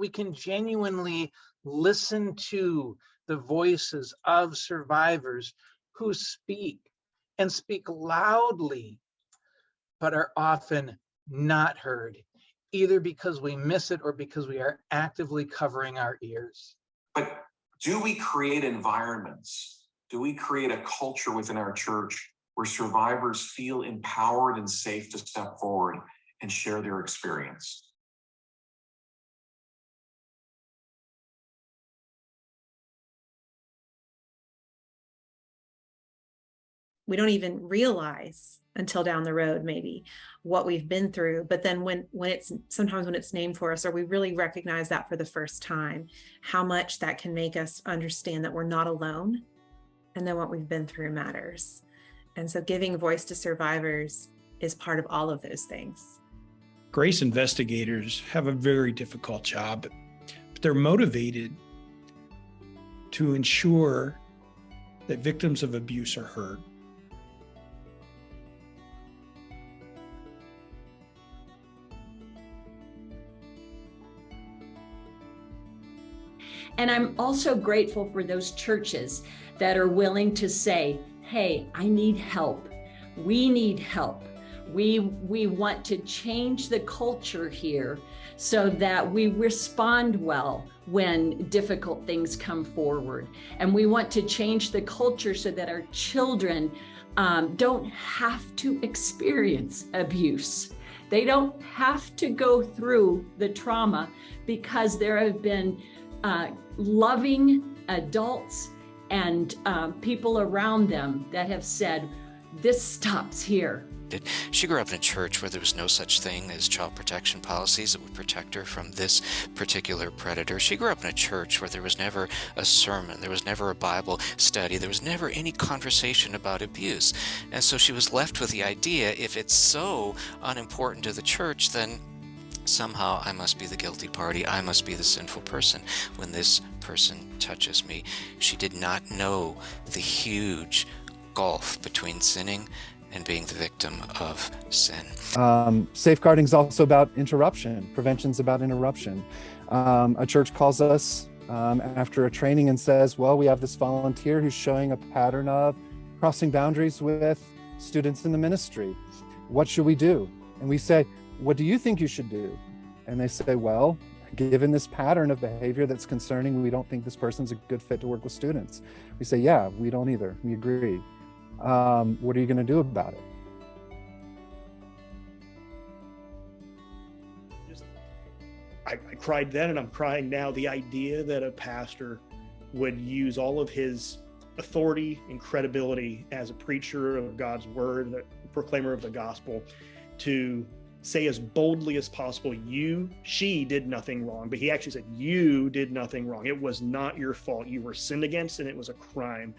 we can genuinely listen to the voices of survivors who speak and speak loudly, but are often not heard, either because we miss it or because we are actively covering our ears. But do we create environments? Do we create a culture within our church where survivors feel empowered and safe to step forward and share their experience? We don't even realize until down the road maybe what we've been through. But then when it's sometimes when it's named for us, or we really recognize that for the first time, how much that can make us understand that we're not alone, and then what we've been through matters. And so giving voice to survivors is part of all of those things. Grace investigators have a very difficult job, but they're motivated to ensure that victims of abuse are heard. And I'm also grateful for those churches that are willing to say, hey, I need help. We need help. We want to change the culture here so that we respond well when difficult things come forward. And we want to change the culture so that our children don't have to experience abuse. They don't have to go through the trauma, because there have been loving adults and people around them that have said, this stops here. She grew up in a church where there was no such thing as child protection policies that would protect her from this particular predator. She grew up in a church where there was never a sermon, there was never a Bible study, there was never any conversation about abuse. And so she was left with the idea, if it's so unimportant to the church, then somehow I must be the guilty party. I must be the sinful person when this person touches me. She did not know the huge gulf between sinning and being the victim of sin. Safeguarding is also about interruption. Prevention is about interruption. A church calls us after a training and says, well, we have this volunteer who's showing a pattern of crossing boundaries with students in the ministry. What should we do? And we say, what do you think you should do? And they say, well, given this pattern of behavior that's concerning, we don't think this person's a good fit to work with students. We say, yeah, we don't either. We agree. What are you going to do about it? I cried then and I'm crying now. The idea that a pastor would use all of his authority and credibility as a preacher of God's word, a proclaimer of the gospel, to say as boldly as possible, she did nothing wrong. But he actually said, you did nothing wrong. It was not your fault. You were sinned against and it was a crime.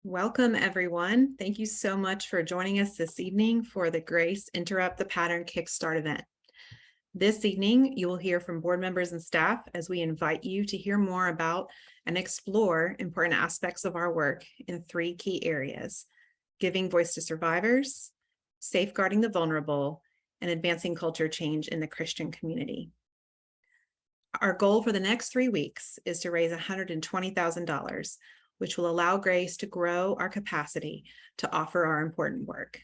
Welcome, everyone. Thank you so much for joining us this evening for the Grace Interrupt the Pattern Kickstart event. This evening, you will hear from board members and staff as we invite you to hear more about and explore important aspects of our work in 3 key areas: giving voice to survivors, safeguarding the vulnerable, and advancing culture change in the Christian community. Our goal for the next 3 weeks is to raise $120,000, which will allow Grace to grow our capacity to offer our important work.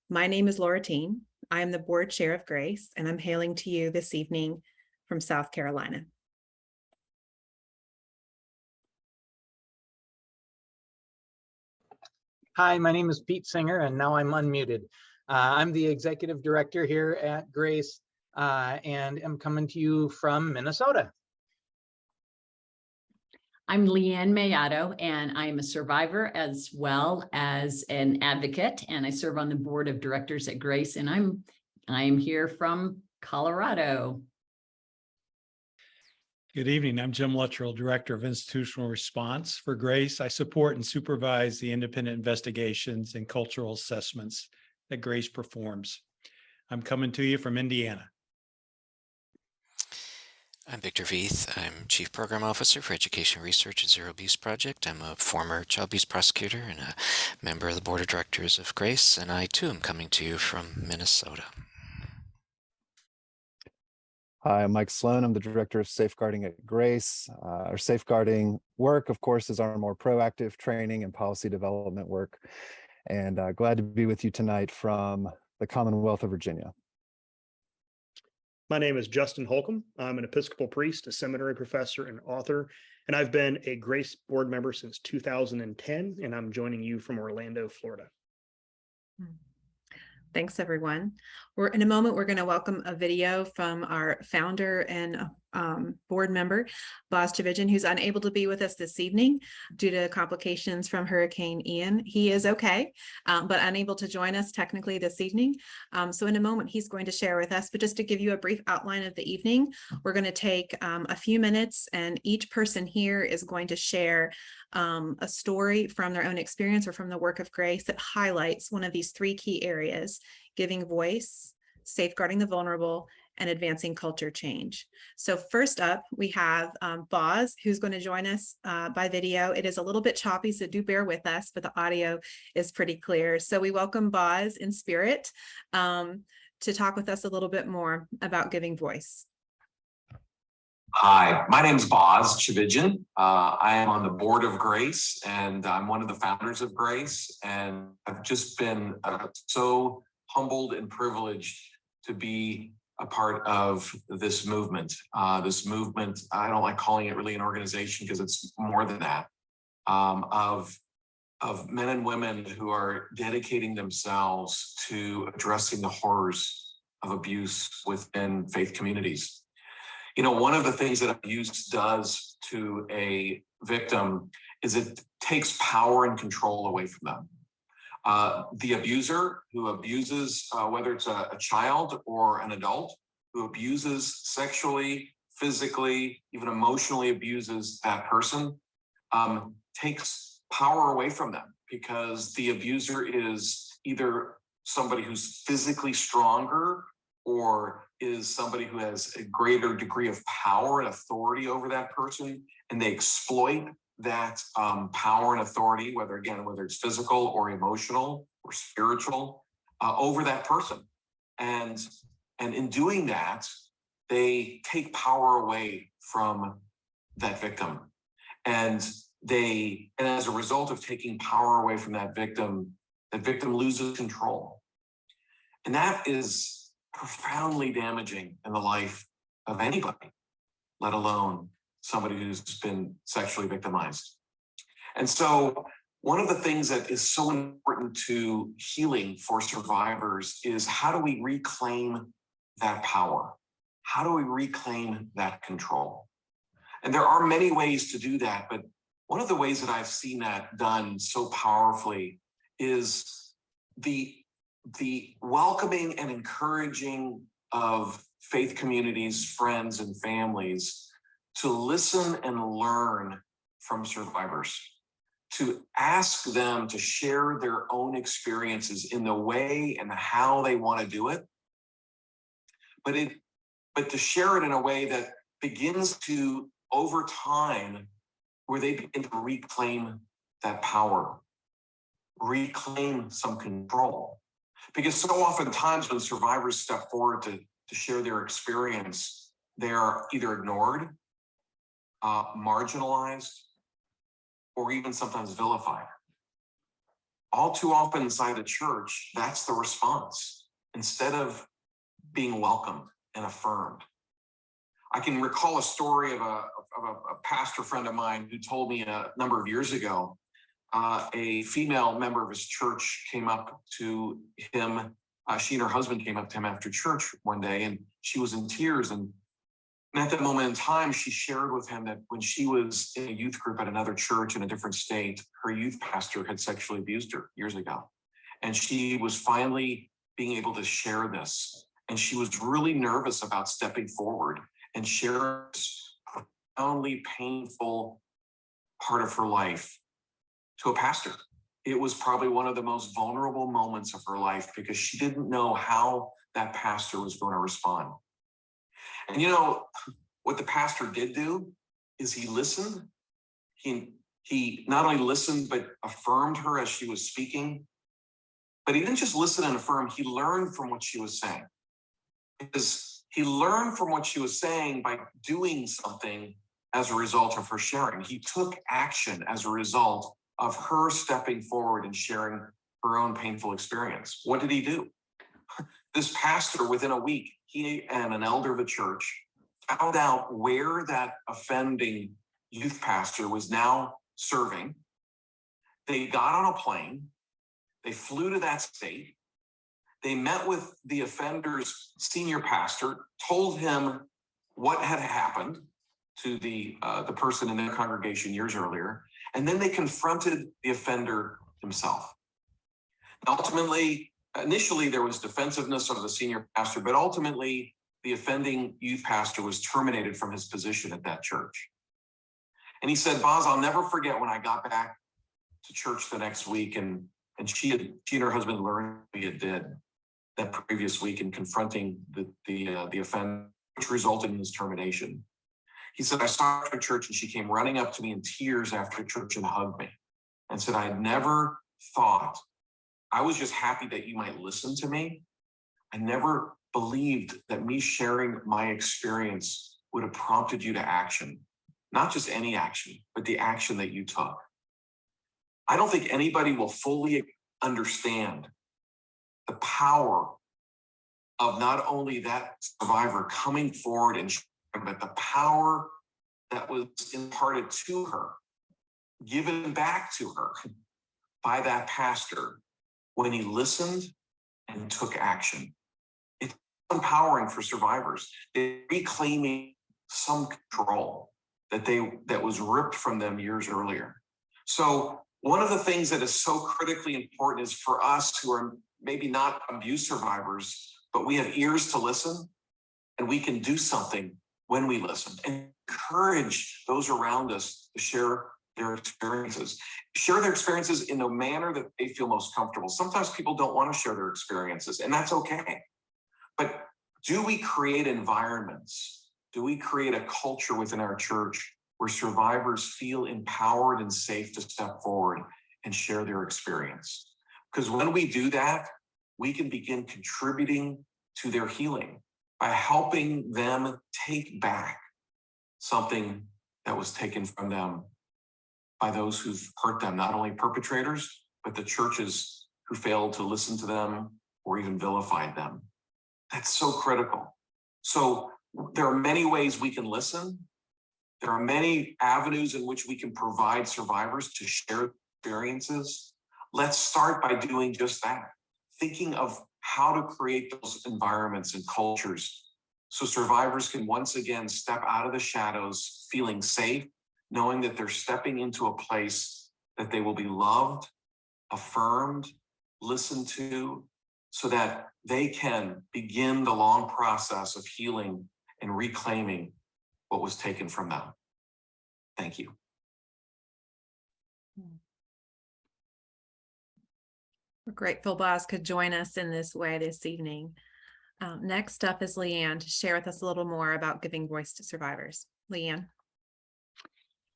My name is Laura Teen. I am the board chair of Grace, and I'm hailing to you this evening from South Carolina. Hi, my name is Pete Singer, and now I'm unmuted. I'm the executive director here at Grace, and am coming to you from Minnesota. I'm Leanne Mayato, and I'm a survivor as well as an advocate, and I serve on the board of directors at Grace, and I'm here from Colorado. Good evening. I'm Jim Luttrell, Director of Institutional Response for Grace. I support and supervise the independent investigations and cultural assessments that Grace performs. I'm coming to you from Indiana. I'm Victor Veith. I'm Chief Program Officer for Education Research at Zero Abuse Project. I'm a former child abuse prosecutor and a member of the Board of Directors of Grace, and I too am coming to you from Minnesota. Hi, I'm Mike Sloan. I'm the Director of Safeguarding at Grace. Our safeguarding work, of course, is our more proactive training and policy development work. And glad to be with you tonight from the Commonwealth of Virginia. My name is Justin Holcomb. I'm an Episcopal priest, a seminary professor, and author, and I've been a Grace board member since 2010, and I'm joining you from Orlando, Florida. Thanks, everyone. In a moment, we're going to welcome a video from our founder and board member, Boz Chividjian, who's unable to be with us this evening due to complications from Hurricane Ian. He is okay, but unable to join us technically this evening. So in a moment, he's going to share with us, but just to give you a brief outline of the evening, we're going to take a few minutes, and each person here is going to share a story from their own experience or from the work of Grace that highlights one of these three key areas: giving voice, safeguarding the vulnerable, and advancing culture change. So first up, we have Boz, who's going to join us by video. It is a little bit choppy, so do bear with us, but the audio is pretty clear. So we welcome Boz in spirit to talk with us a little bit more about giving voice. Hi, my name is Boz Chividjian. I am on the board of Grace, and I'm one of the founders of Grace. And I've just been so humbled and privileged to be a part of this movement. I don't like calling it really an organization because it's more than that, of men and women who are dedicating themselves to addressing the horrors of abuse within faith communities. You know, one of the things that abuse does to a victim is it takes power and control away from them. The abuser who abuses, whether it's a child or an adult, who abuses sexually, physically, even emotionally abuses that person, takes power away from them, because the abuser is either somebody who's physically stronger or is somebody who has a greater degree of power and authority over that person, and they exploit that power and authority, whether it's physical or emotional or spiritual, over that person. And in doing that, they take power away from that victim. And as a result of taking power away from that victim loses control. And that is profoundly damaging in the life of anybody, let alone somebody who's been sexually victimized. And so one of the things that is so important to healing for survivors is, how do we reclaim that power? How do we reclaim that control? And there are many ways to do that, but one of the ways that I've seen that done so powerfully is the welcoming and encouraging of faith communities, friends, and families to listen and learn from survivors, to ask them to share their own experiences in the way and how they want to do it, but to share it in a way that begins to, over time, where they begin to reclaim that power, reclaim some control. Because so oftentimes when survivors step forward to share their experience, they are either ignored, marginalized, or even sometimes vilified. All too often inside the church, that's the response, instead of being welcomed and affirmed. I can recall a story of a pastor friend of mine who told me a number of years ago, a female member of his church came up to him. She and her husband came up to him after church one day, and she was in tears. And at that moment in time, she shared with him that when she was in a youth group at another church in a different state, her youth pastor had sexually abused her years ago. And she was finally being able to share this. And she was really nervous about stepping forward and sharing this profoundly painful part of her life to a pastor. It was probably one of the most vulnerable moments of her life, because she didn't know how that pastor was going to respond. And you know, what the pastor did do is he listened. He not only listened, but affirmed her as she was speaking. But he didn't just listen and affirm, he learned from what she was saying. Because he learned from what she was saying by doing something as a result of her sharing. He took action as a result of her stepping forward and sharing her own painful experience. What did he do? This pastor, within a week, he and an elder of the church found out where that offending youth pastor was now serving. They got on a plane. They flew to that state. They met with the offender's senior pastor, told him what had happened to the person in their congregation years earlier, and then they confronted the offender himself. Ultimately, initially there was defensiveness of the senior pastor, but ultimately the offending youth pastor was terminated from his position at that church. And he said, Boz, I'll never forget when I got back to church the next week and she and her husband learned what he did that previous week in confronting the offender, which resulted in his termination. He said, I saw her at church and she came running up to me in tears after church and hugged me and said, I never thought, I was just happy that you might listen to me. I never believed that me sharing my experience would have prompted you to action, not just any action, but the action that you took. I don't think anybody will fully understand the power of not only that survivor coming forward and sharing, but the power that was imparted to her, given back to her by that pastor when he listened and took action. It's empowering for survivors. They're reclaiming some control that was ripped from them years earlier. So one of the things that is so critically important is for us who are maybe not abuse survivors, but we have ears to listen and we can do something when we listen and encourage those around us to share their experiences. Share their experiences in the manner that they feel most comfortable. Sometimes people don't want to share their experiences, and that's okay. But do we create environments? Do we create a culture within our church where survivors feel empowered and safe to step forward and share their experience? Because when we do that, we can begin contributing to their healing by helping them take back something that was taken from them by those who've hurt them, not only perpetrators, but the churches who failed to listen to them or even vilified them. That's so critical. So there are many ways we can listen. There are many avenues in which we can provide survivors to share experiences. Let's start by doing just that, thinking of how to create those environments and cultures so survivors can once again step out of the shadows, feeling safe, knowing that they're stepping into a place that they will be loved, affirmed, listened to, so that they can begin the long process of healing and reclaiming what was taken from them. Thank you. We're grateful Boz could join us in this way this evening. Next up is Leanne to share with us a little more about giving voice to survivors. Leanne.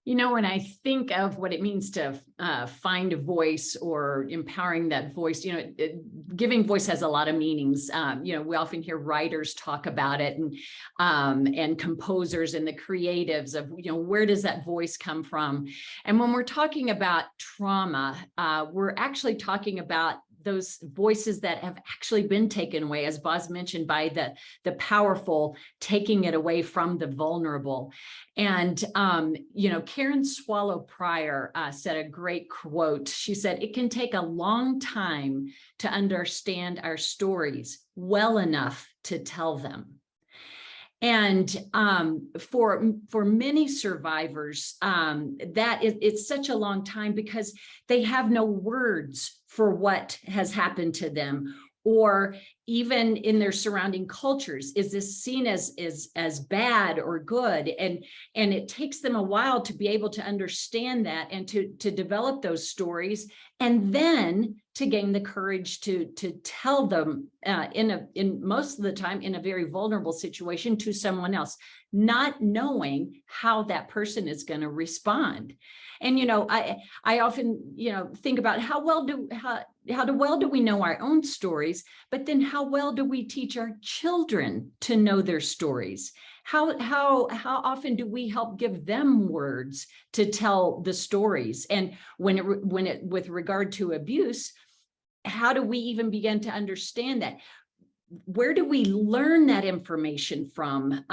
You know, when I think of what it means to find a voice or empowering that voice, you know, giving voice has a lot of meanings. You know, we often hear writers talk about it and composers and the creatives of, you know, where does that voice come from? And when we're talking about trauma, we're actually talking about those voices that have actually been taken away, as Boz mentioned, by the powerful taking it away from the vulnerable. And, you know, Karen Swallow Prior said a great quote. She said, "It can take a long time to understand our stories well enough to tell them." And for many survivors, it's such a long time because they have no words for what has happened to them, or even in their surrounding cultures? Is this seen as bad or good? And it takes them a while to be able to understand that and to develop those stories, and then to gain the courage to tell them in most of the time in a very vulnerable situation to someone else, not knowing how that person is going to respond. And I often think about how well do we know our own stories, but then how well do we teach our children to know their stories? How often do we help give them words to tell the stories? And with regard to abuse, how do we even begin to understand that? Where do we learn that information from?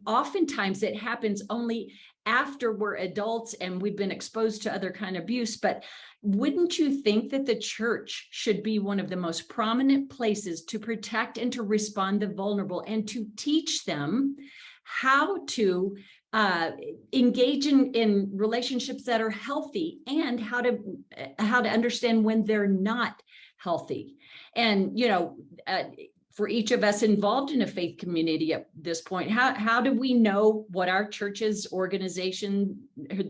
Oftentimes it happens only after we're adults and we've been exposed to other kind of abuse. But wouldn't you think that the church should be one of the most prominent places to protect and to respond to vulnerable, and to teach them how to engage in relationships that are healthy, and how to understand when they're not healthy? And for each of us involved in a faith community at this point, how do we know what our church's organization,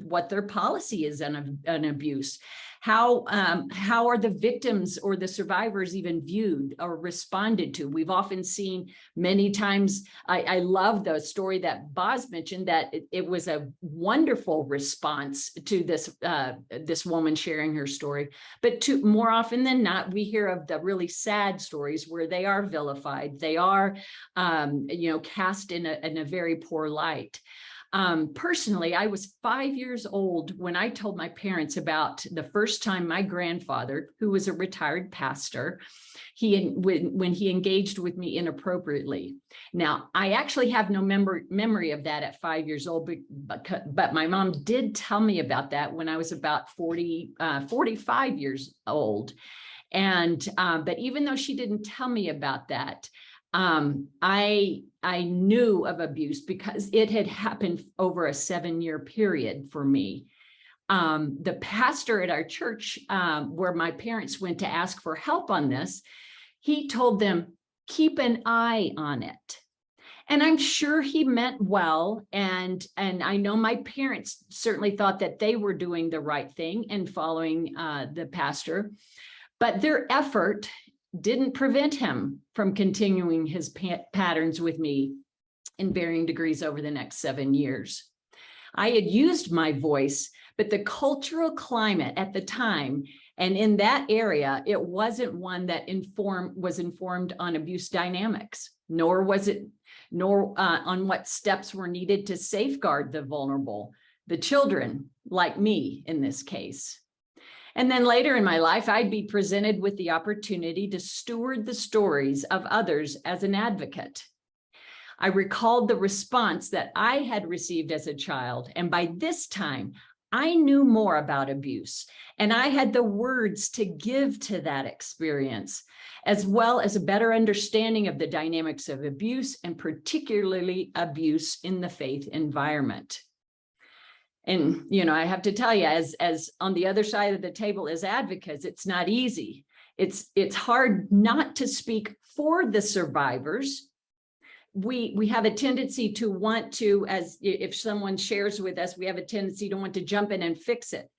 what their policy is on abuse? How are the victims or the survivors even viewed or responded to? We've often seen many times, I love the story that Boz mentioned, that it was a wonderful response to this woman sharing her story. But more often than not, we hear of the really sad stories where they are vilified. They are, cast in a very poor light. Personally, I was 5 years old when I told my parents about the first time my grandfather, who was a retired pastor, when he engaged with me inappropriately. Now, I actually have no memory of that at 5 years old, but my mom did tell me about that when I was about 45 years old. And but even though she didn't tell me about that, I knew of abuse because it had happened over a 7-year period for me. The pastor at our church, where my parents went to ask for help on this, he told them, keep an eye on it. And I'm sure he meant well. And I know my parents certainly thought that they were doing the right thing and following the pastor, but their effort didn't prevent him from continuing his patterns with me in varying degrees over the next 7 years. I had used my voice, but the cultural climate at the time and in that area, it wasn't one that was informed on abuse dynamics, nor on what steps were needed to safeguard the vulnerable, the children, like me in this case. And then later in my life, I'd be presented with the opportunity to steward the stories of others as an advocate. I recalled the response that I had received as a child, and by this time, I knew more about abuse, and I had the words to give to that experience, as well as a better understanding of the dynamics of abuse, and particularly abuse in the faith environment. And, I have to tell you, as on the other side of the table as advocates, it's not easy. It's hard not to speak for the survivors. We have a tendency to want to, as if someone shares with us, we have a tendency to want to jump in and fix it.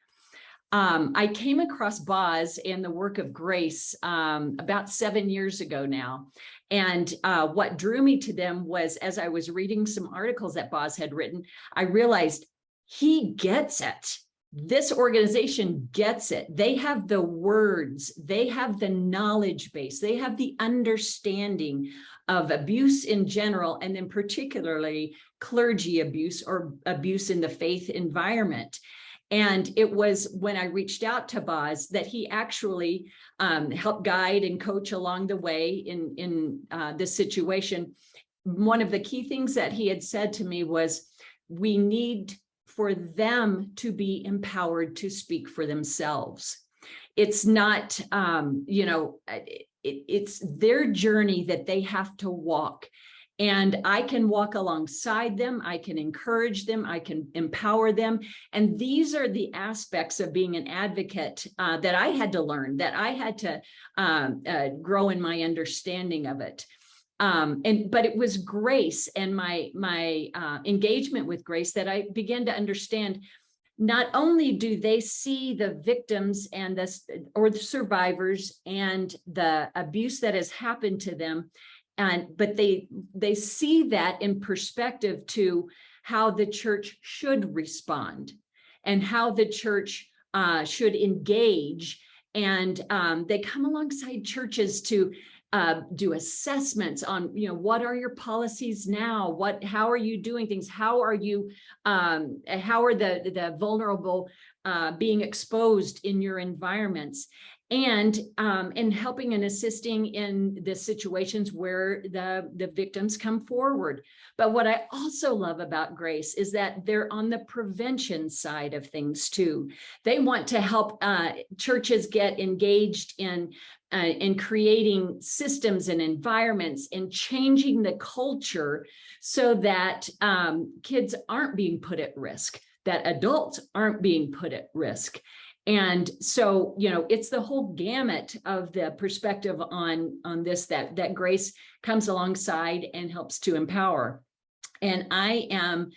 I came across Boz and the work of Grace about 7 years ago now. And what drew me to them was, as I was reading some articles that Boz had written, I realized he gets it. This organization gets it. They have the words, they have the knowledge base, they have the understanding of abuse in general, and then particularly clergy abuse or abuse in the faith environment. And it was when I reached out to Boz that he actually helped guide and coach along the way in this situation. One of the key things that he had said to me was, we need for them to be empowered to speak for themselves. It's not, it's their journey that they have to walk. And I can walk alongside them. I can encourage them. I can empower them. And these are the aspects of being an advocate that I had to learn, that I had to grow in my understanding of it. But it was grace and my engagement with grace that I began to understand. Not only do they see the victims and the survivors and the abuse that has happened to them, but they see that in perspective to how the church should respond and how the church should engage. And they come alongside churches to do assessments on, what are your policies now? How are you doing things? How are you, how are the vulnerable being exposed in your environments? And helping and assisting in the situations where the victims come forward. But what I also love about Grace is that they're on the prevention side of things too. They want to help churches get engaged in creating systems and environments and changing the culture so that kids aren't being put at risk, that adults aren't being put at risk. And so, it's the whole gamut of the perspective on this that Grace comes alongside and helps to empower. And I'm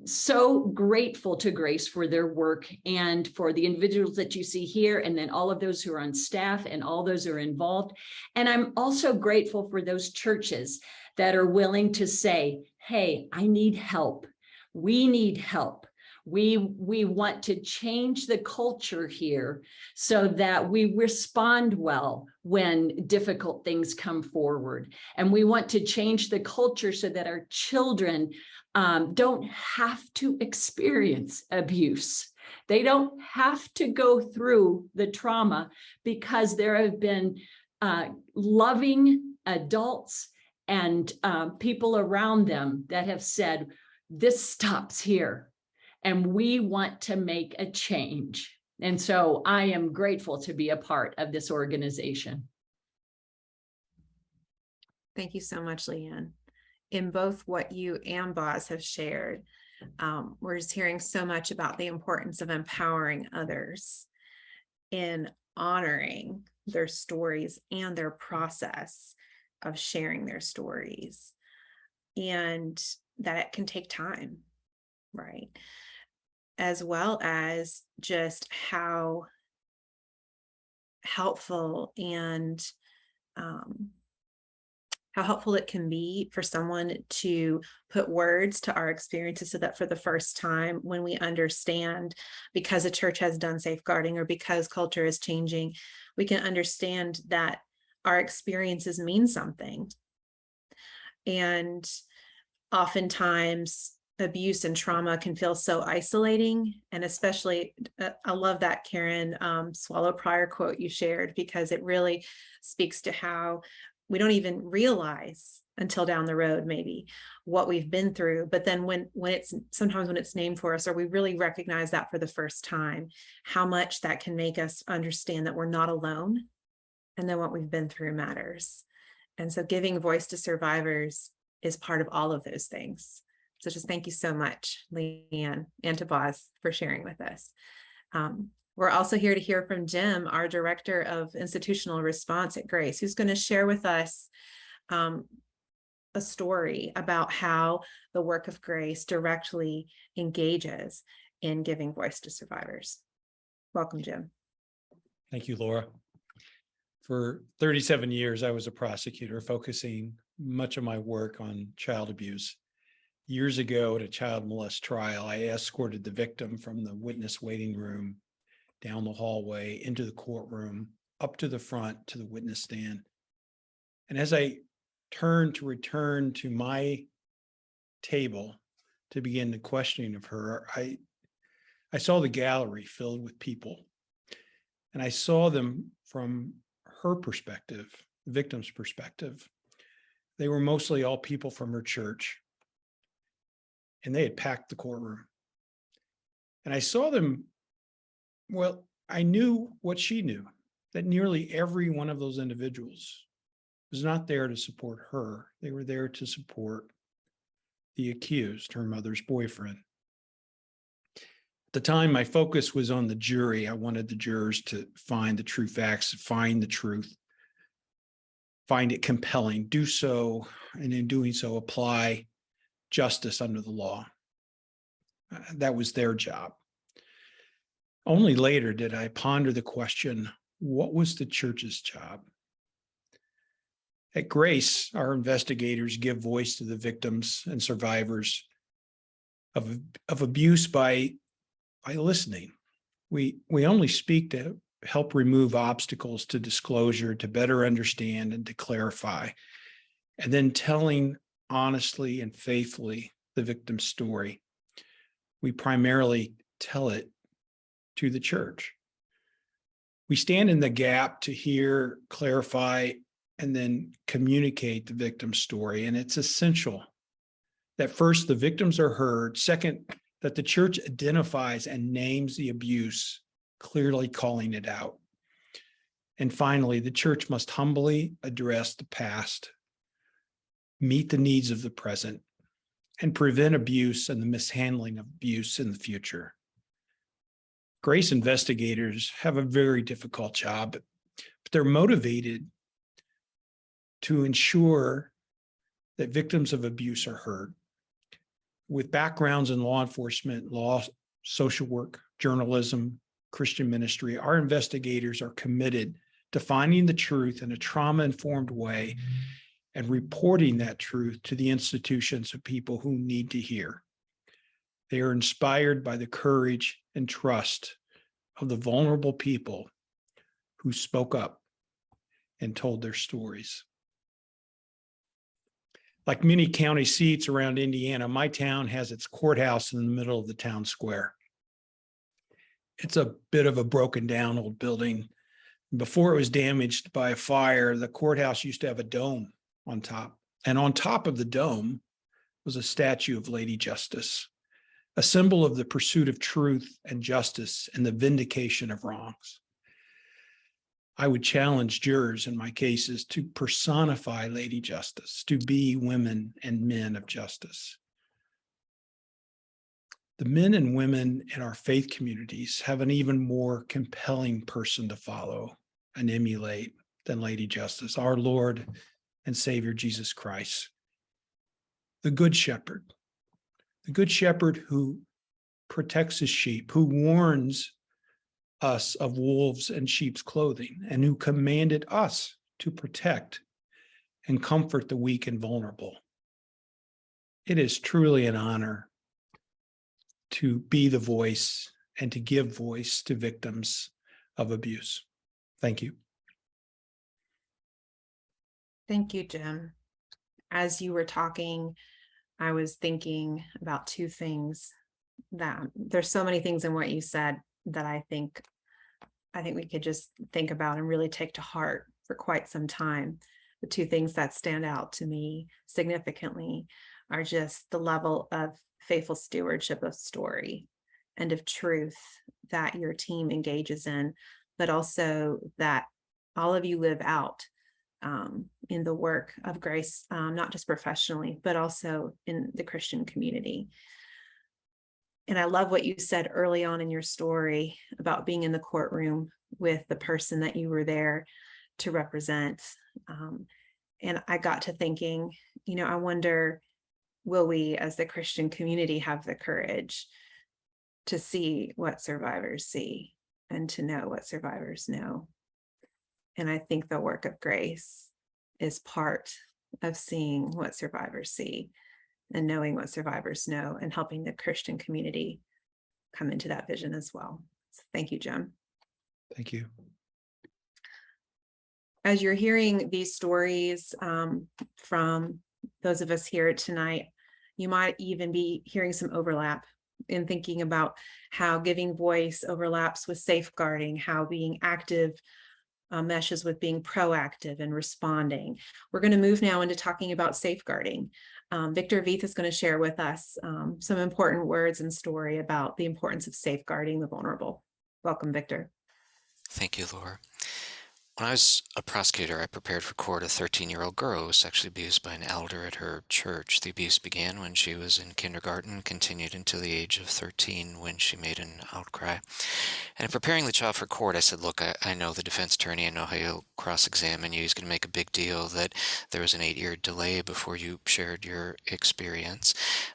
so grateful to Grace for their work and for the individuals that you see here, and then all of those who are on staff and all those who are involved. And I'm also grateful for those churches that are willing to say, hey, I need help. We need help. We want to change the culture here so that we respond well when difficult things come forward. And we want to change the culture so that our children don't have to experience abuse. They don't have to go through the trauma because there have been loving adults and people around them that have said, this stops here. And we want to make a change. And so I am grateful to be a part of this organization. Thank you so much, Leanne. In both what you and Boz have shared, we're just hearing so much about the importance of empowering others in honoring their stories and their process of sharing their stories, and that it can take time, right? As well as just how helpful and how helpful it can be for someone to put words to our experiences so that for the first time, when we understand, because a church has done safeguarding or because culture is changing, we can understand that our experiences mean something. And oftentimes, abuse and trauma can feel so isolating. And especially, I love that Karen Swallow Prior quote you shared, because it really speaks to how we don't even realize until down the road, maybe, what we've been through. But then when it's named for us, or we really recognize that for the first time, how much that can make us understand that we're not alone and that what we've been through matters. And so giving voice to survivors is part of all of those things. So just thank you so much, Leanne, and to Boz, for sharing with us. We're also here to hear from Jim, our Director of Institutional Response at Grace, who's going to share with us a story about how the work of Grace directly engages in giving voice to survivors. Welcome, Jim. Thank you, Laura. For 37 years, I was a prosecutor, focusing much of my work on child abuse. Years ago, at a child molest trial, I escorted the victim from the witness waiting room down the hallway into the courtroom, up to the front to the witness stand. And as I turned to return to my table to begin the questioning of her, I saw the gallery filled with people. And I saw them from her perspective, the victim's perspective. They were mostly all people from her church. And they had packed the courtroom. And I saw them, well, I knew what she knew, that nearly every one of those individuals was not there to support her. They were there to support the accused, her mother's boyfriend. At the time, my focus was on the jury. I wanted the jurors to find the true facts, find the truth, find it compelling, do so, and in doing so, apply justice under the law. That was their job. Only later did I ponder the question, what was the church's job? At Grace, our investigators give voice to the victims and survivors of abuse by listening. We only speak to help remove obstacles to disclosure, to better understand and to clarify, and then telling honestly and faithfully the victim's story. We primarily tell it to the church. We stand in the gap to hear, clarify, and then communicate the victim's story. And it's essential that first, the victims are heard. Second, that the church identifies and names the abuse, clearly calling it out. And finally, the church must humbly address the past, meet the needs of the present, and prevent abuse and the mishandling of abuse in the future. Grace investigators have a very difficult job, but they're motivated to ensure that victims of abuse are heard. With backgrounds in law enforcement, law, social work, journalism, Christian ministry, our investigators are committed to finding the truth in a trauma-informed way and reporting that truth to the institutions of people who need to hear. They are inspired by the courage and trust of the vulnerable people who spoke up and told their stories. Like many county seats around Indiana, my town has its courthouse in the middle of the town square. It's a bit of a broken down old building. Before it was damaged by a fire, the courthouse used to have a dome on top. And on top of the dome was a statue of Lady Justice, a symbol of the pursuit of truth and justice and the vindication of wrongs. I would challenge jurors in my cases to personify Lady Justice, to be women and men of justice. The men and women in our faith communities have an even more compelling person to follow and emulate than Lady Justice, our Lord and Savior Jesus Christ, the Good Shepherd who protects his sheep, who warns us of wolves and sheep's clothing, and who commanded us to protect and comfort the weak and vulnerable. It is truly an honor to be the voice and to give voice to victims of abuse. Thank you. Thank you, Jim. As you were talking, I was thinking about two things. That there's so many things in what you said that I think we could just think about and really take to heart for quite some time. The two things that stand out to me significantly are just the level of faithful stewardship of story and of truth that your team engages in, but also that all of you live out in the work of Grace, not just professionally, but also in the Christian community. And I love what you said early on in your story about being in the courtroom with the person that you were there to represent. And I got to thinking, I wonder, will we as the Christian community have the courage to see what survivors see and to know what survivors know? And I think the work of Grace is part of seeing what survivors see and knowing what survivors know and helping the Christian community come into that vision as well. So thank you, Jim. Thank you. As you're hearing these stories from those of us here tonight, you might even be hearing some overlap in thinking about how giving voice overlaps with safeguarding, how being active meshes with being proactive and responding. We're going to move now into talking about safeguarding. Victor Veith is going to share with us some important words and story about the importance of safeguarding the vulnerable. Welcome, Victor. Thank you, Laura. When I was a prosecutor, I prepared for court a 13-year-old girl who was sexually abused by an elder at her church. The abuse began when she was in kindergarten, continued until the age of 13 when she made an outcry. And in preparing the child for court, I said, look, I know the defense attorney. I know how he'll cross-examine you. He's going to make a big deal that there was an 8-year delay before you shared your experience.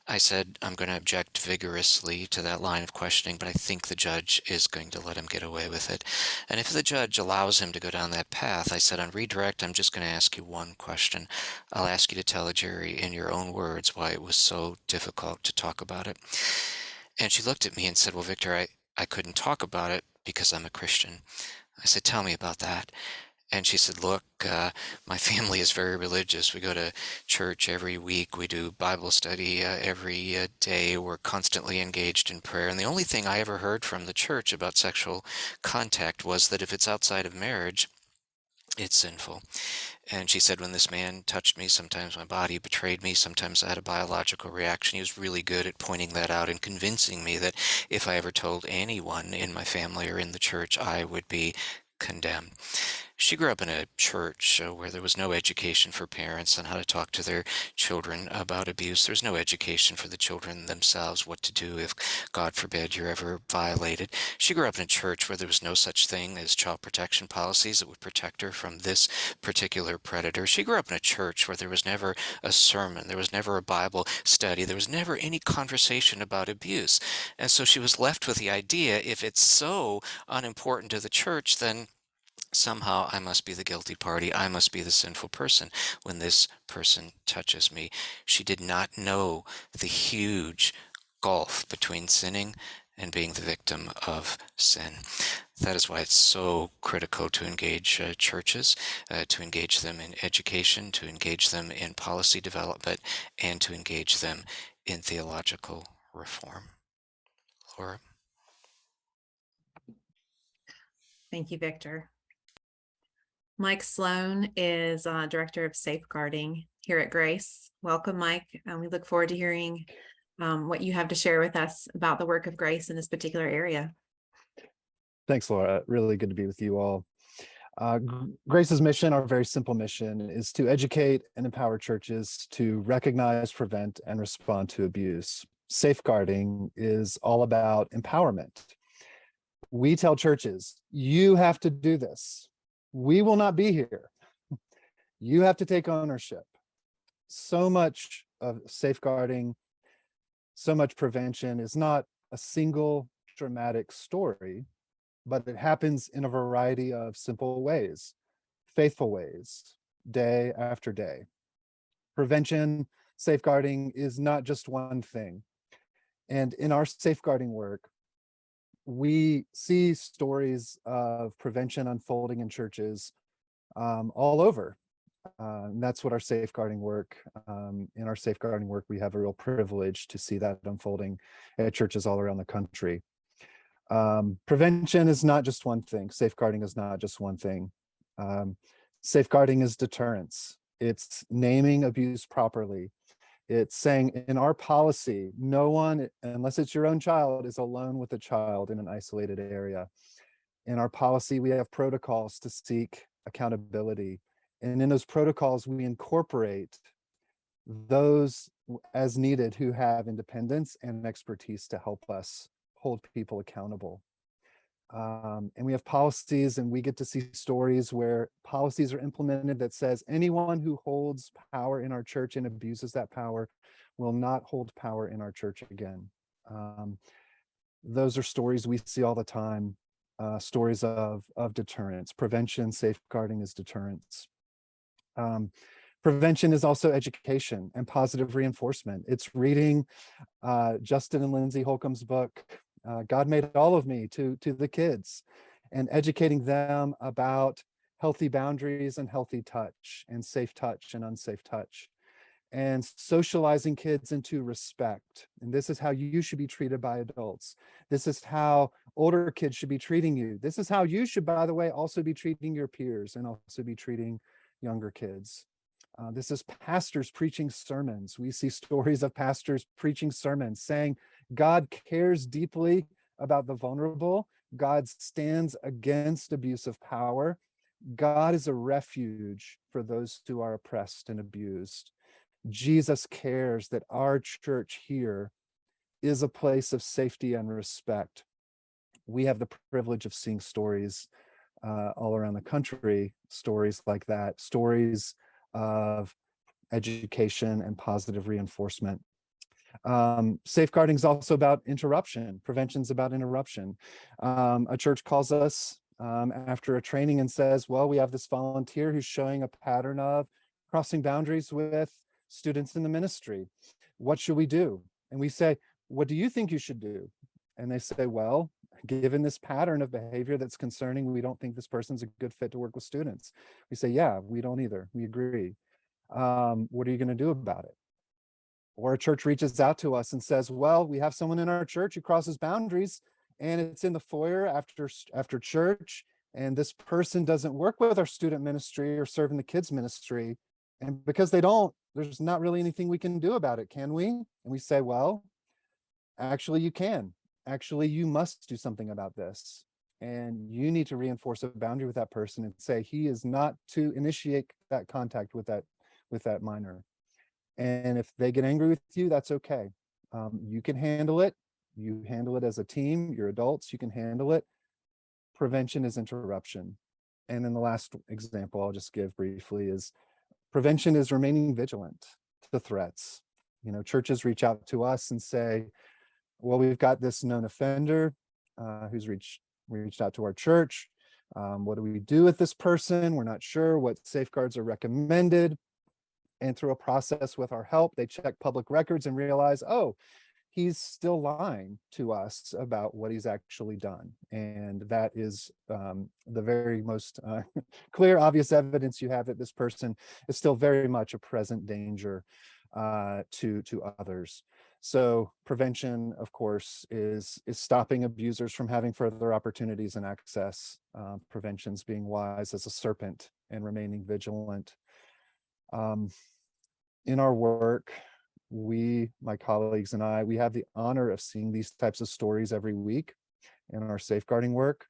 I said, I'm going to object vigorously to that line of questioning, but I think the judge is going to let him get away with it. And if the judge allows him to go down that path, I said, on redirect, I'm just going to ask you one question. I'll ask you to tell the jury in your own words why it was so difficult to talk about it. And she looked at me and said, well, Victor, I couldn't talk about it because I'm a Christian. I said, tell me about that. And she said, look, my family is very religious. We go to church every week. We do Bible study every day. We're constantly engaged in prayer. And the only thing I ever heard from the church about sexual contact was that if it's outside of marriage, it's sinful. And she said, when this man touched me, sometimes my body betrayed me, sometimes I had a biological reaction. He was really good at pointing that out and convincing me that if I ever told anyone in my family or in the church, I would be condemned. She grew up in a church where there was no education for parents on how to talk to their children about abuse. There's no education for the children themselves, what to do if, God forbid, you're ever violated. She grew up in a church where there was no such thing as child protection policies that would protect her from this particular predator. She grew up in a church where there was never a sermon, there was never a Bible study, there was never any conversation about abuse. And so she was left with the idea, if it's so unimportant to the church, then somehow I must be the guilty party. I must be the sinful person when this person touches me. She did not know the huge gulf between sinning and being the victim of sin. That is why it's so critical to engage churches, to engage them in education, to engage them in policy development, and to engage them in theological reform. Laura? Thank you, Victor. Mike Sloan is Director of Safeguarding here at Grace. Welcome, Mike. We look forward to hearing what you have to share with us about the work of Grace in this particular area. Thanks, Laura. Really good to be with you all. Grace's mission, our very simple mission, is to educate and empower churches to recognize, prevent, and respond to abuse. Safeguarding is all about empowerment. We tell churches, you have to do this. We will not be here. You have to take ownership. So much of safeguarding, so much prevention is not a single dramatic story, but it happens in a variety of simple ways, faithful ways, day after day. Prevention, safeguarding is not just one thing. And in our safeguarding work, we see stories of prevention unfolding in churches all over. And that's what our safeguarding work, in our safeguarding work, we have a real privilege to see that unfolding at churches all around the country. Prevention is not just one thing. Safeguarding is not just one thing. Safeguarding is deterrence. It's naming abuse properly. It's saying in our policy, no one, unless it's your own child, is alone with a child in an isolated area. In our policy, we have protocols to seek accountability. And in those protocols, we incorporate those as needed who have independence and expertise to help us hold people accountable. And we have policies, and we get to see stories where policies are implemented that says anyone who holds power in our church and abuses that power will not hold power in our church again. Those are stories we see all the time, stories of deterrence. Prevention, safeguarding is deterrence. Prevention is also education and positive reinforcement. It's reading Justin and Lindsay Holcomb's book, God Made All of Me, to the kids, and educating them about healthy boundaries and healthy touch and safe touch and unsafe touch, and socializing kids into respect. And this is how you should be treated by adults. This is how older kids should be treating you. This is how you should, by the way, also be treating your peers and also be treating younger kids. This is pastors preaching sermons. We see stories of pastors preaching sermons saying God cares deeply about the vulnerable. God stands against abuse of power. God is a refuge for those who are oppressed and abused. Jesus cares that our church here is a place of safety and respect. We have the privilege of seeing stories all around the country, stories like that, stories of education and positive reinforcement. Safeguarding is also about interruption. Prevention is about interruption. A church calls us after a training and says, well, we have this volunteer who's showing a pattern of crossing boundaries with students in the ministry. What should we do? And we say, what do you think you should do? And they say, well, given this pattern of behavior that's concerning, we don't think this person's a good fit to work with students. We say, yeah, we don't either. We agree. What are you going to do about it? Or a church reaches out to us and says, well, we have someone in our church who crosses boundaries, and it's in the foyer after church, and this person doesn't work with our student ministry or serve in the kids ministry. And because they don't, there's not really anything we can do about it, can we? And we say, well, actually you can. Actually, you must do something about this. And you need to reinforce a boundary with that person and say he is not to initiate that contact with that minor. And if they get angry with you, that's okay. You can handle it. You handle it as a team. You're adults. You can handle it. Prevention is interruption. And then the last example I'll just give briefly is prevention is remaining vigilant to threats. You know, churches reach out to us and say, well, we've got this known offender who's reached out to our church. What do we do with this person? We're not sure what safeguards are recommended. And through a process with our help, they check public records and realize, oh, he's still lying to us about what he's actually done. And that is the very most clear, obvious evidence you have that this person is still very much a present danger to others. So prevention, of course, is stopping abusers from having further opportunities and access. Prevention's being wise as a serpent and remaining vigilant. In our work, my colleagues and I, we have the honor of seeing these types of stories every week in our safeguarding work.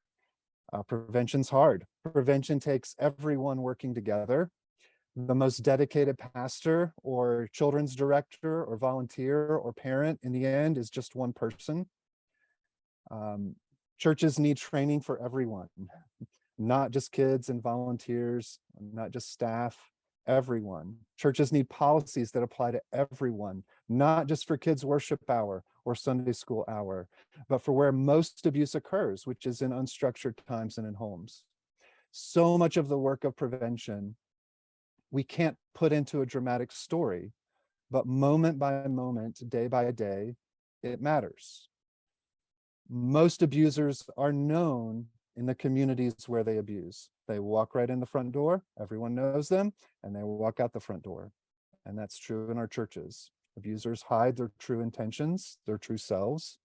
Prevention's hard. Prevention takes everyone working together. The most dedicated pastor or children's director or volunteer or parent in the end is just one person. Churches need training for everyone, not just kids and volunteers, not just staff. Everyone. Churches need policies that apply to everyone, not just for kids' worship hour or Sunday school hour, but for where most abuse occurs, which is in unstructured times and in homes. So much of the work of prevention we can't put into a dramatic story, but moment by moment, day by day, it matters. Most abusers are known in the communities where they abuse. They walk right in the front door, everyone knows them, and they walk out the front door. And that's true in our churches. Abusers hide their true intentions, their true selves.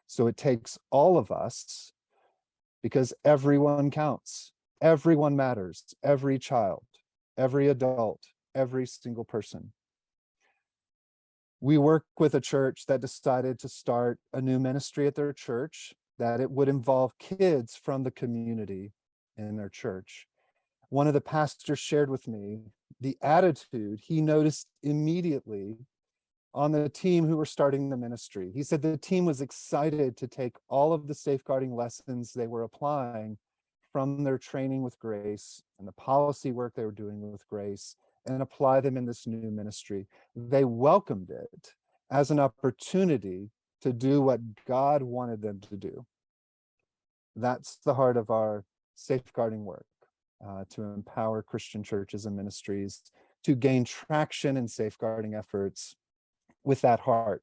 So it takes all of us, because everyone counts. Everyone matters. Every child, every adult, every single person. We work with a church that decided to start a new ministry at their church, that it would involve kids from the community in their church. One of the pastors shared with me the attitude he noticed immediately on the team who were starting the ministry. He said the team was excited to take all of the safeguarding lessons they were applying from their training with Grace and the policy work they were doing with Grace and apply them in this new ministry. They welcomed it as an opportunity to do what God wanted them to do. That's the heart of our safeguarding work, to empower Christian churches and ministries to gain traction in safeguarding efforts with that heart,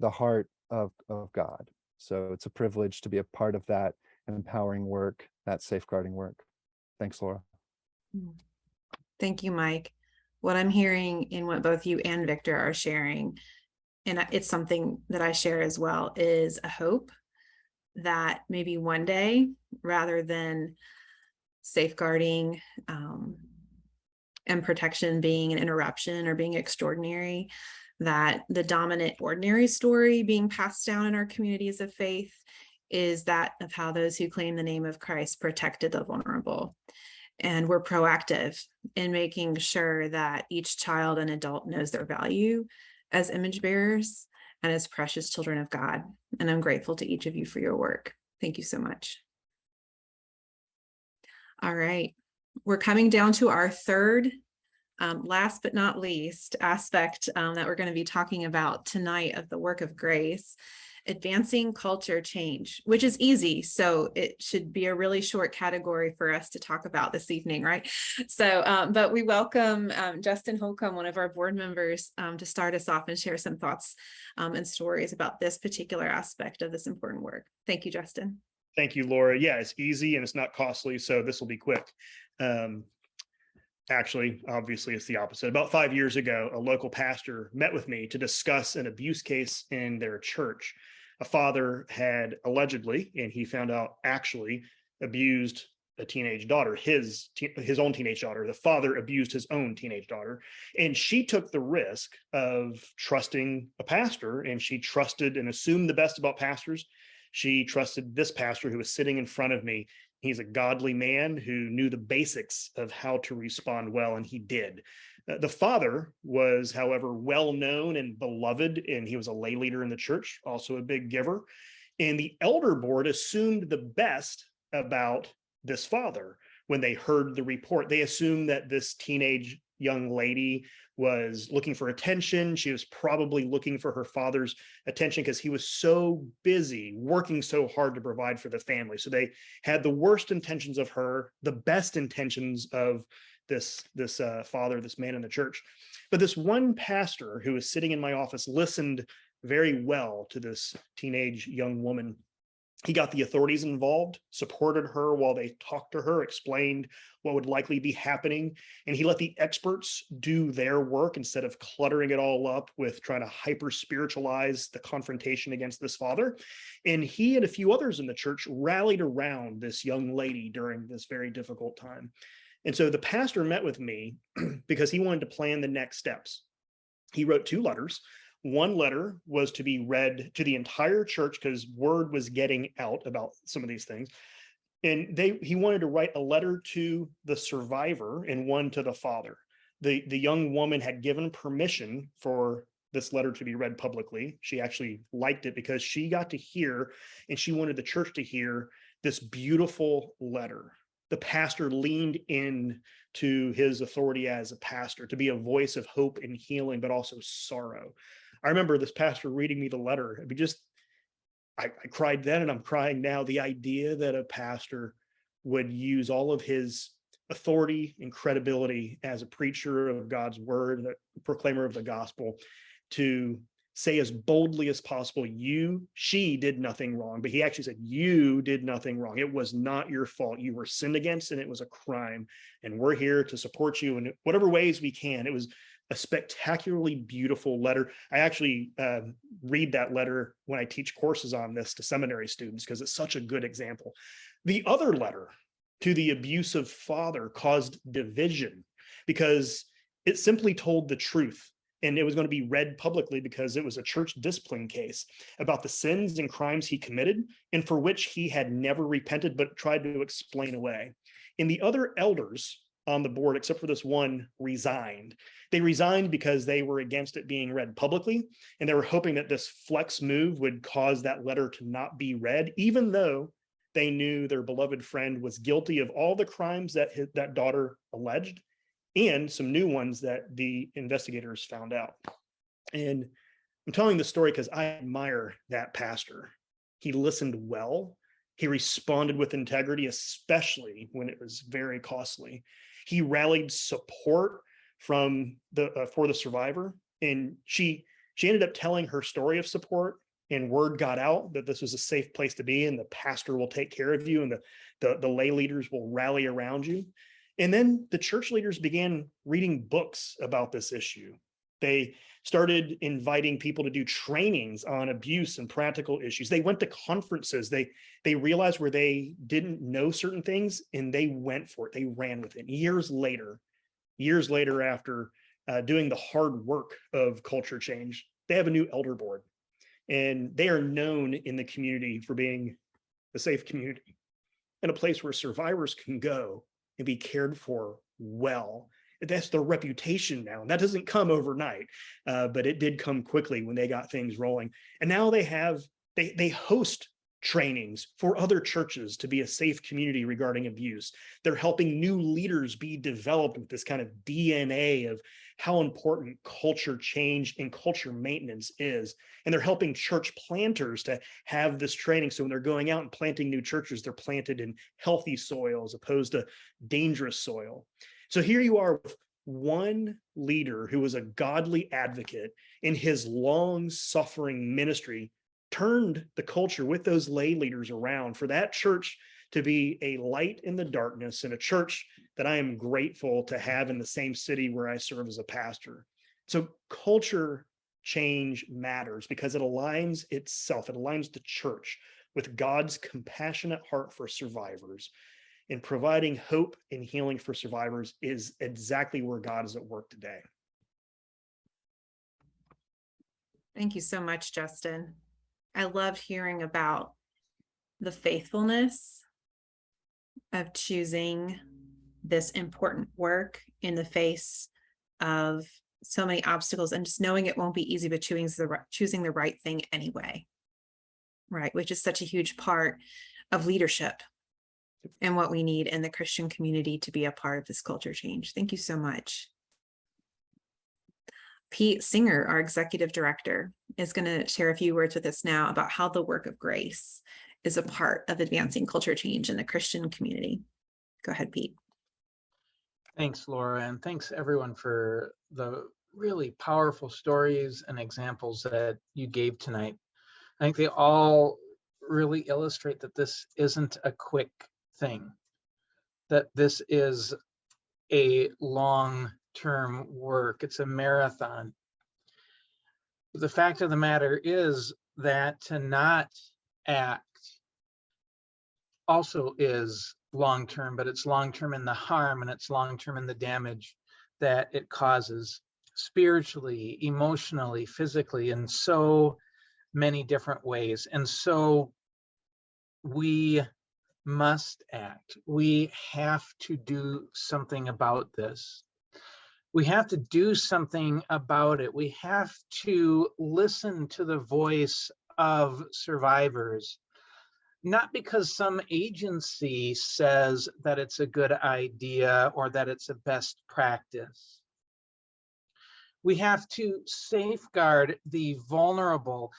the heart of God. So it's a privilege to be a part of that empowering work, that safeguarding work. Thanks, Laura. Thank you, Mike. What I'm hearing in what both you and Victor are sharing, and it's something that I share as well, is a hope that maybe one day, rather than safeguarding and protection being an interruption or being extraordinary, that the dominant ordinary story being passed down in our communities of faith is that of how those who claim the name of Christ protected the vulnerable. and we're proactive in making sure that each child and adult knows their value as image bearers and as precious children of God. And I'm grateful to each of you for your work. Thank you so much. All right, we're coming down to our third, last but not least aspect that we're going to be talking about tonight of the work of grace, advancing culture change, which is easy. So it should be a really short category for us to talk about this evening, right? So, but we welcome Justin Holcomb, one of our board members, to start us off and share some thoughts and stories about this particular aspect of this important work. Thank you, Justin. Thank you, Laura. Yeah, it's easy and it's not costly, so this will be quick. Actually, obviously, it's the opposite. About 5 years ago, a local pastor met with me to discuss an abuse case in their church. A father had allegedly, and he found out actually, abused a teenage daughter, his own teenage daughter. The father abused his own teenage daughter, and she took the risk of trusting a pastor, and she trusted and assumed the best about pastors. She trusted this pastor who was sitting in front of me. He's a godly man who knew the basics of how to respond well, and he did. The father was, however, well known and beloved, and he was a lay leader in the church, also a big giver. And the elder board assumed the best about this father when they heard the report. They assumed that this teenage young lady was looking for attention. She was probably looking for her father's attention because he was so busy working so hard to provide for the family. So they had the worst intentions of her, the best intentions of this father, this man in the church. But this one pastor who was sitting in my office listened very well to this teenage young woman. He got the authorities involved, supported her while they talked to her, explained what would likely be happening, and he let the experts do their work instead of cluttering it all up with trying to hyper-spiritualize the confrontation against this father. And he and a few others in the church rallied around this young lady during this very difficult time. And so the pastor met with me because he wanted to plan the next steps. He wrote 2 letters. One letter was to be read to the entire church because word was getting out about some of these things. And he wanted to write a letter to the survivor and one to the father. The young woman had given permission for this letter to be read publicly. She actually liked it because she got to hear, and she wanted the church to hear, this beautiful letter. The pastor leaned in to his authority as a pastor to be a voice of hope and healing, but also sorrow. I remember this pastor reading me the letter. I cried then and I'm crying now. The idea that a pastor would use all of his authority and credibility as a preacher of God's word, a proclaimer of the gospel, to say as boldly as possible, she did nothing wrong. But he actually said, you did nothing wrong. It was not your fault. You were sinned against and it was a crime. And we're here to support you in whatever ways we can. It was a spectacularly beautiful letter. I actually read that letter when I teach courses on this to seminary students because it's such a good example. The other letter to the abusive father caused division because it simply told the truth. And it was going to be read publicly because it was a church discipline case about the sins and crimes he committed and for which he had never repented, but tried to explain away. And the other elders on the board, except for this one, resigned. They resigned because they were against it being read publicly, and they were hoping that this flex move would cause that letter to not be read, even though they knew their beloved friend was guilty of all the crimes that that daughter alleged, and some new ones that the investigators found out. And I'm telling this story because I admire that pastor. He listened well. He responded with integrity, especially when it was very costly. He rallied support from for the survivor, and she ended up telling her story of support, and word got out that this was a safe place to be, and the pastor will take care of you, and the lay leaders will rally around you. And then the church leaders began reading books about this issue. They started inviting people to do trainings on abuse and practical issues. They went to conferences. They realized where they didn't know certain things, and they went for it. They ran with it. Years later, after doing the hard work of culture change, they have a new elder board, and they are known in the community for being a safe community and a place where survivors can go and be cared for well. That's their reputation now. And that doesn't come overnight, but it did come quickly when they got things rolling. And now they host trainings for other churches to be a safe community regarding abuse. They're helping new leaders be developed with this kind of DNA of how important culture change and culture maintenance is. And they're helping church planters to have this training. So when they're going out and planting new churches, they're planted in healthy soil as opposed to dangerous soil. So here you are with one leader who was a godly advocate in his long-suffering ministry, turned the culture with those lay leaders around for that church to be a light in the darkness, and a church that I am grateful to have in the same city where I serve as a pastor. So culture change matters because it aligns itself, it aligns the church with God's compassionate heart for survivors. And providing hope and healing for survivors is exactly where God is at work today. Thank you so much, Justin. I loved hearing about the faithfulness of choosing this important work in the face of so many obstacles, and just knowing it won't be easy, but choosing the right thing anyway, right? Which is such a huge part of leadership and what we need in the Christian community to be a part of this culture change. Thank you so much. Pete Singer, our executive director, is going to share a few words with us now about how the work of grace is a part of advancing culture change in the Christian community. Go ahead, Pete. Thanks, Laura, and thanks everyone for the really powerful stories and examples that you gave tonight. I think they all really illustrate that this isn't a quick thing, that this is a long-term work. It's a marathon. The fact of the matter is that to not act also is long-term, but it's long-term in the harm and it's long-term in the damage that it causes spiritually, emotionally, physically, in so many different ways. And so we must act. We have to do something about this. We have to do something about it. We have to listen to the voice of survivors, not because some agency says that it's a good idea or that it's a best practice. We have to safeguard the vulnerable,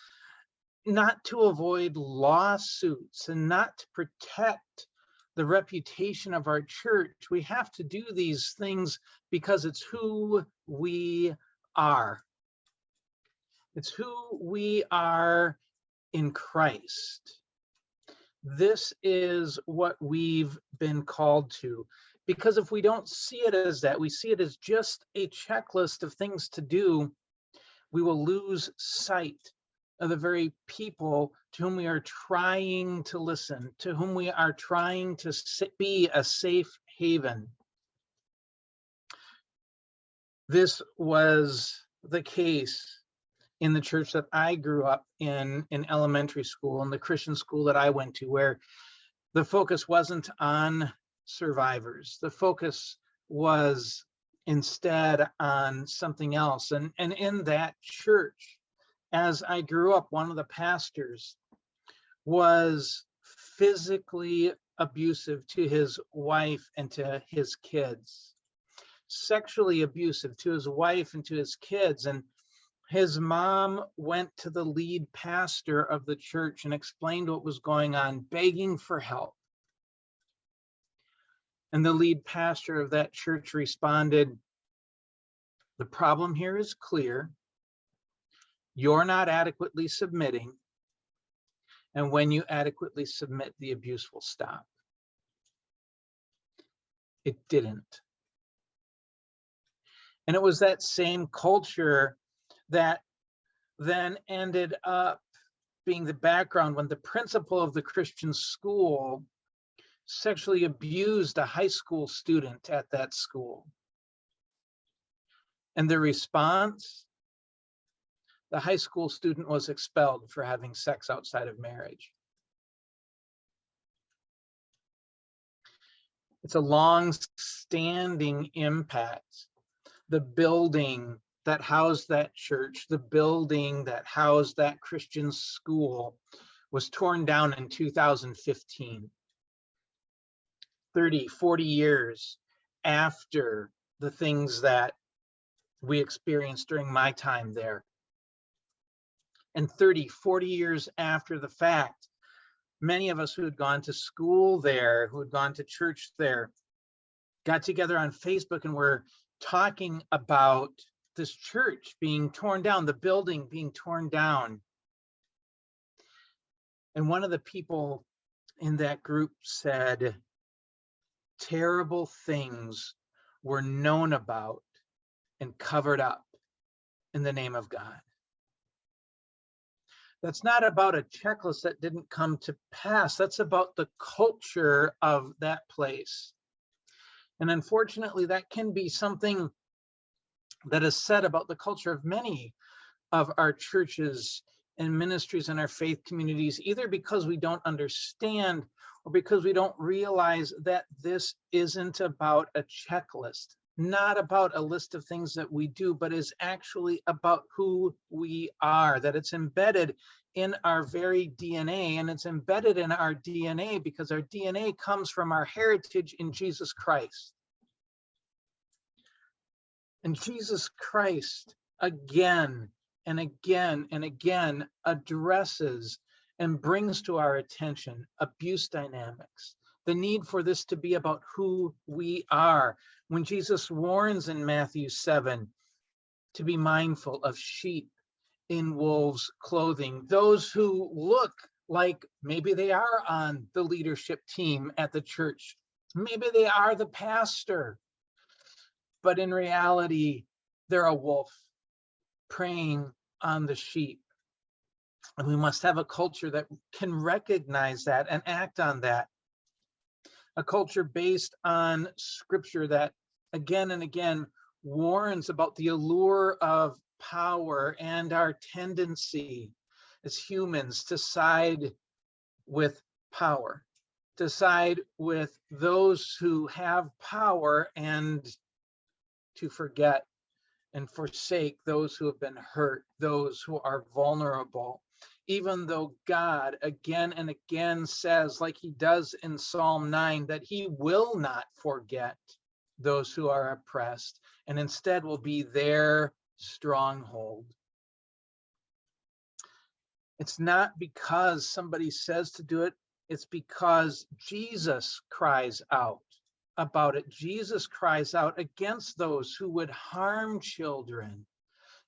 not to avoid lawsuits and not to protect the reputation of our church. We have to do these things because it's who we are. It's who we are in Christ. This is what we've been called to. Because if we don't see it as that, we see it as just a checklist of things to do, we will lose sight of the very people to whom we are trying to listen, to whom we are trying to be a safe haven. This was the case in the church that I grew up in elementary school, and the Christian school that I went to, where the focus wasn't on survivors. The focus was instead on something else. And in that church, as I grew up, one of the pastors was physically abusive to his wife and to his kids, sexually abusive to his wife and to his kids. And his mom went to the lead pastor of the church and explained what was going on, begging for help. And the lead pastor of that church responded, "The problem here is clear. You're not adequately submitting. And when you adequately submit, the abuse will stop." It didn't. And it was that same culture that then ended up being the background when the principal of the Christian school sexually abused a high school student at that school. And the response, the high school student was expelled for having sex outside of marriage. It's a long-standing impact. The building that housed that church, the building that housed that Christian school was torn down in 2015. 30, 40 years after the things that we experienced during my time there. And 30, 40 years after the fact, many of us who had gone to school there, who had gone to church there, got together on Facebook and were talking about this church being torn down, the building being torn down. And one of the people in that group said, terrible things were known about and covered up in the name of God. That's not about a checklist that didn't come to pass. That's about the culture of that place. And unfortunately, that can be something that is said about the culture of many of our churches and ministries in our faith communities, either because we don't understand or because we don't realize that this isn't about a checklist, not about a list of things that we do, but is actually about who we are, that it's embedded in our very DNA. And it's embedded in our DNA because our DNA comes from our heritage in Jesus Christ. And Jesus Christ again and again and again addresses and brings to our attention abuse dynamics, the need for this to be about who we are. When Jesus warns in Matthew 7 to be mindful of sheep in wolves' clothing, those who look like maybe they are on the leadership team at the church, maybe they are the pastor, but in reality, they're a wolf preying on the sheep. And we must have a culture that can recognize that and act on that. A culture based on scripture that again and again warns about the allure of power and our tendency as humans to side with power, to side with those who have power and to forget and forsake those who have been hurt, those who are vulnerable. Even though God again and again says, like he does in Psalm 9, that he will not forget those who are oppressed and instead will be their stronghold. It's not because somebody says to do it, it's because Jesus cries out about it. Jesus cries out against those who would harm children,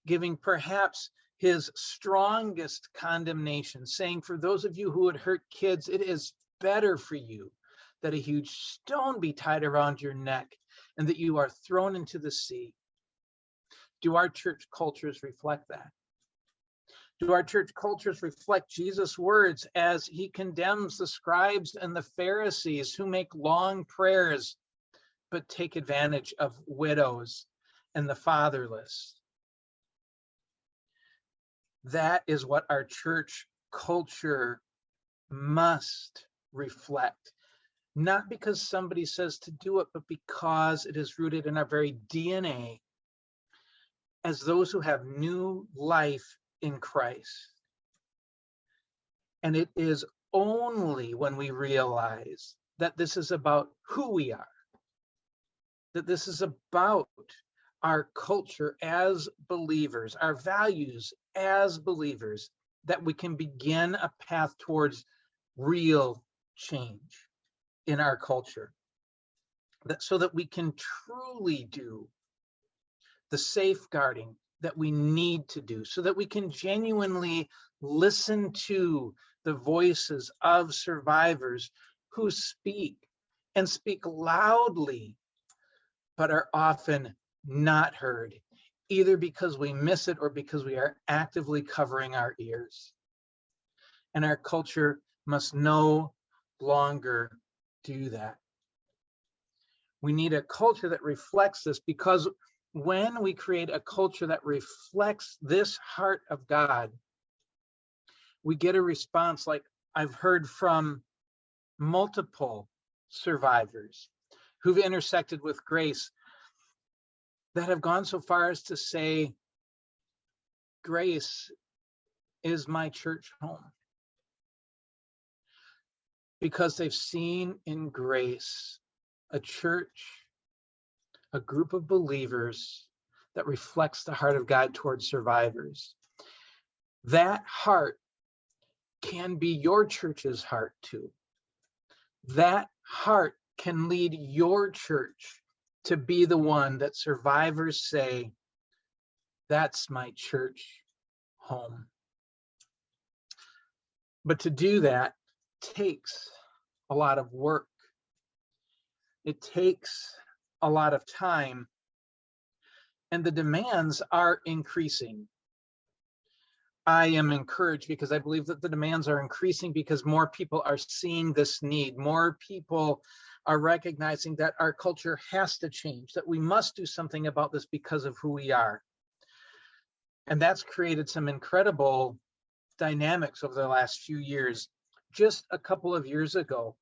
giving perhaps his strongest condemnation, saying, for those of you who would hurt kids, it is better for you that a huge stone be tied around your neck and that you are thrown into the sea. Do our church cultures reflect that? Do our church cultures reflect Jesus' words as he condemns the scribes and the Pharisees who make long prayers but take advantage of widows and the fatherless? That is what our church culture must reflect, not because somebody says to do it, but because it is rooted in our very DNA as those who have new life in Christ. And it is only when we realize that this is about who we are, that this is about our culture as believers, our values as believers, that we can begin a path towards real change in our culture, so that we can truly do the safeguarding that we need to do, so that we can genuinely listen to the voices of survivors who speak and speak loudly, but are often not heard, either because we miss it or because we are actively covering our ears. And our culture must no longer do that. We need a culture that reflects this, because when we create a culture that reflects this heart of God, we get a response like I've heard from multiple survivors who've intersected with Grace that have gone so far as to say, Grace is my church home. Because they've seen in Grace a church, a group of believers that reflects the heart of God towards survivors. That heart can be your church's heart too. That heart can lead your church to be the one that survivors say, that's my church home. But to do that takes a lot of work. It takes a lot of time, and the demands are increasing. I am encouraged because I believe that the demands are increasing because more people are seeing this need. More people are recognizing that our culture has to change, that we must do something about this because of who we are. And that's created some incredible dynamics over the last few years. Just a couple of years ago,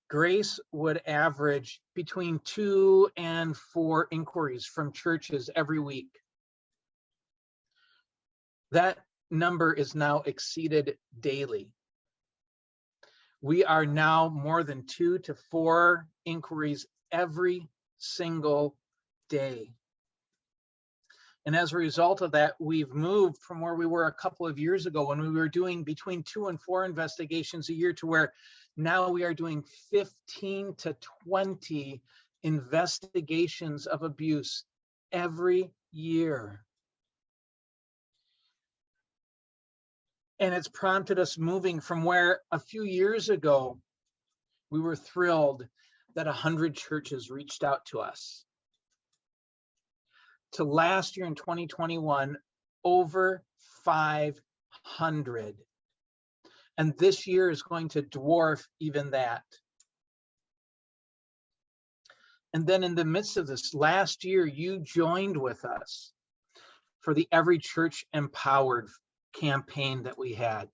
Grace would average between 2 and 4 inquiries from churches every week. That number is now exceeded daily. We are now more than 2 to 4 inquiries every single day. And as a result of that, we've moved from where we were a couple of years ago when we were doing between 2 and 4 investigations a year to where now we are doing 15 to 20 investigations of abuse every year. And it's prompted us moving from where a few years ago, we were thrilled that 100 churches reached out to us, to last year in 2021, over 500. And this year is going to dwarf even that. And then in the midst of this, last year, you joined with us for the Every Church Empowered campaign that we had.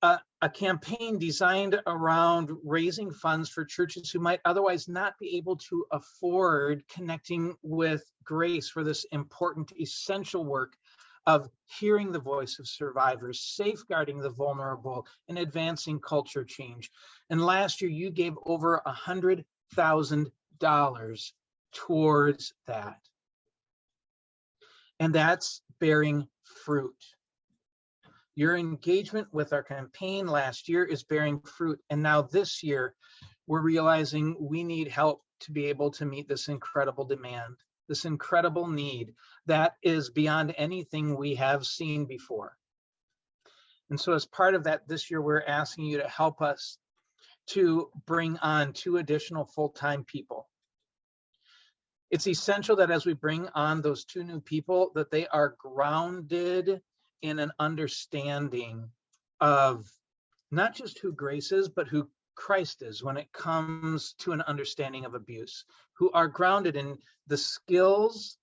A campaign designed around raising funds for churches who might otherwise not be able to afford connecting with Grace for this important, essential work of hearing the voice of survivors, safeguarding the vulnerable, and advancing culture change. And last year, you gave over $100,000 towards that. And that's bearing fruit. Your engagement with our campaign last year is bearing fruit. And now this year, we're realizing we need help to be able to meet this incredible demand, this incredible need that is beyond anything we have seen before. And so as part of that, this year, we're asking you to help us to bring on 2 additional full-time people. It's essential that as we bring on those 2 new people, that they are grounded in an understanding of not just who Grace is, but who Christ is when it comes to an understanding of abuse, who are grounded in the skills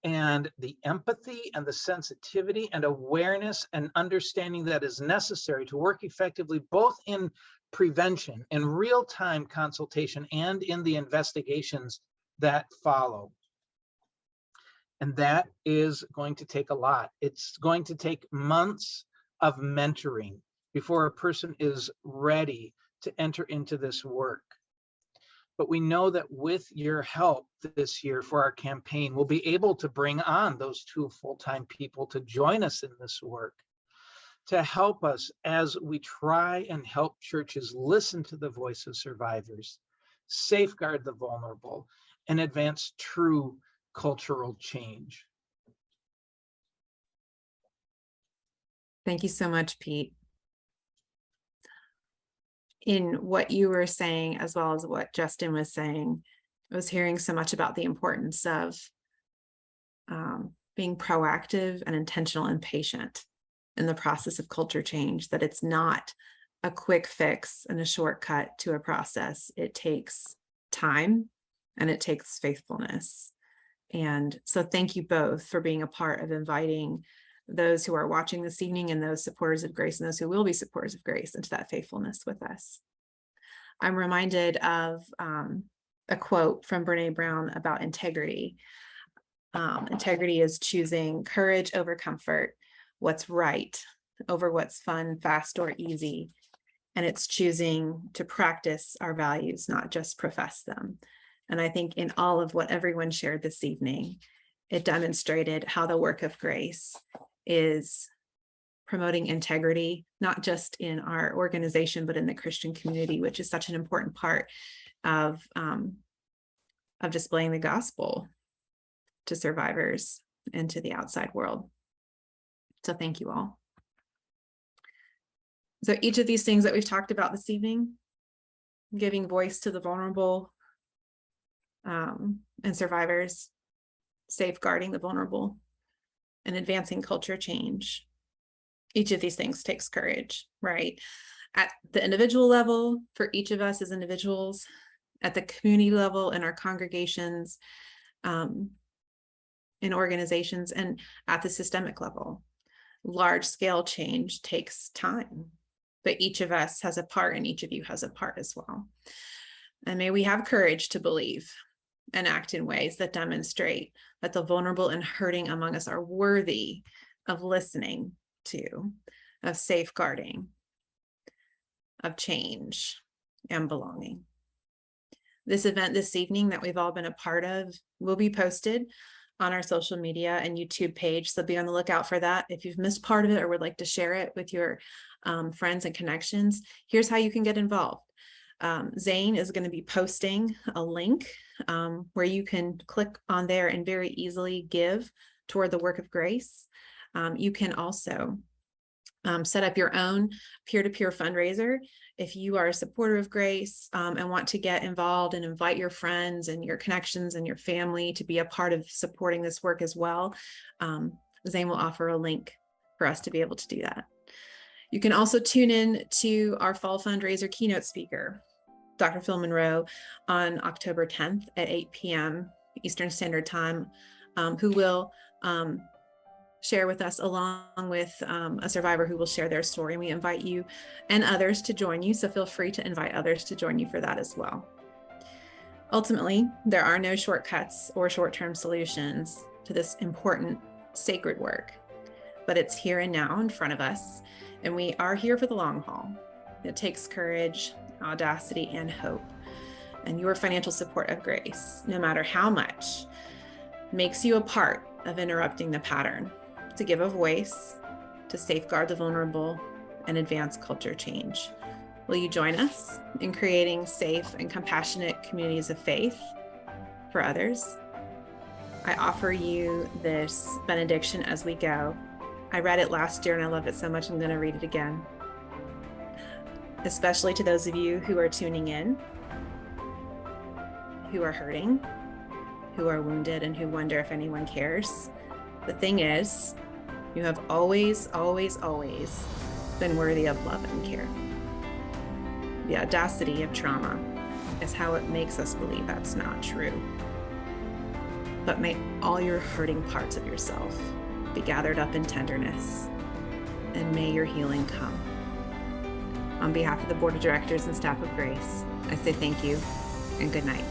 and the empathy and the sensitivity and awareness and understanding that is necessary to work effectively both in prevention and real-time consultation and in the investigations that follow. And that is going to take a lot. It's going to take months of mentoring before a person is ready to enter into this work. But we know that with your help this year for our campaign, we'll be able to bring on those 2 full-time people to join us in this work, to help us as we try and help churches listen to the voice of survivors, safeguard the vulnerable, and advance true cultural change. Thank you so much, Pete. In what you were saying, as well as what Justin was saying, I was hearing so much about the importance of being proactive and intentional and patient in the process of culture change, that it's not a quick fix and a shortcut to a process. It takes time and it takes faithfulness. And so thank you both for being a part of inviting those who are watching this evening and those supporters of Grace and those who will be supporters of Grace into that faithfulness with us. I'm reminded of a quote from Brene Brown about integrity. Integrity is choosing courage over comfort, what's right over what's fun, fast, or easy. And it's choosing to practice our values, not just profess them. And I think in all of what everyone shared this evening, it demonstrated how the work of grace is promoting integrity, not just in our organization, but in the Christian community, which is such an important part of displaying the gospel to survivors and to the outside world. So thank you all. So each of these things that we've talked about this evening, giving voice to the vulnerable and survivors, safeguarding the vulnerable, and advancing culture change. Each of these things takes courage, right? At the individual level, for each of us as individuals, at the community level, in our congregations, in organizations, and at the systemic level. Large-scale change takes time, but each of us has a part, and each of you has a part as well. And may we have courage to believe and act in ways that demonstrate that the vulnerable and hurting among us are worthy of listening to, of safeguarding, of change, and belonging. This event this evening that we've all been a part of will be posted on our social media and YouTube page, so be on the lookout for that. If you've missed part of it or would like to share it with your friends and connections, here's how you can get involved. Zane is going to be posting a link where you can click on there and very easily give toward the work of grace. You can also set up your own peer-to-peer fundraiser. If you are a supporter of Grace and want to get involved and invite your friends and your connections and your family to be a part of supporting this work as well, Zane will offer a link for us to be able to do that. You can also tune in to our fall fundraiser keynote speaker, Dr. Phil Monroe, on October 10th at 8 p.m. Eastern Standard Time, who will share with us, along with a survivor who will share their story. And we invite you and others to join you, so feel free to invite others to join you for that as well. Ultimately, there are no shortcuts or short-term solutions to this important, sacred work, but it's here and now in front of us, and we are here for the long haul. It takes courage, audacity, and hope, and your financial support of Grace, no matter how much, makes you a part of interrupting the pattern, to give a voice, to safeguard the vulnerable, and advance culture change. Will you join us in creating safe and compassionate communities of faith for others? I offer you this benediction as we go. I read it last year and I love it so much, I'm going to read it again. Especially to those of you who are tuning in, who are hurting, who are wounded, and who wonder if anyone cares. The thing is, you have always, always, always been worthy of love and care. The audacity of trauma is how it makes us believe that's not true. But may all your hurting parts of yourself be gathered up in tenderness, and may your healing come. On behalf of the Board of Directors and staff of Grace, I say thank you and good night.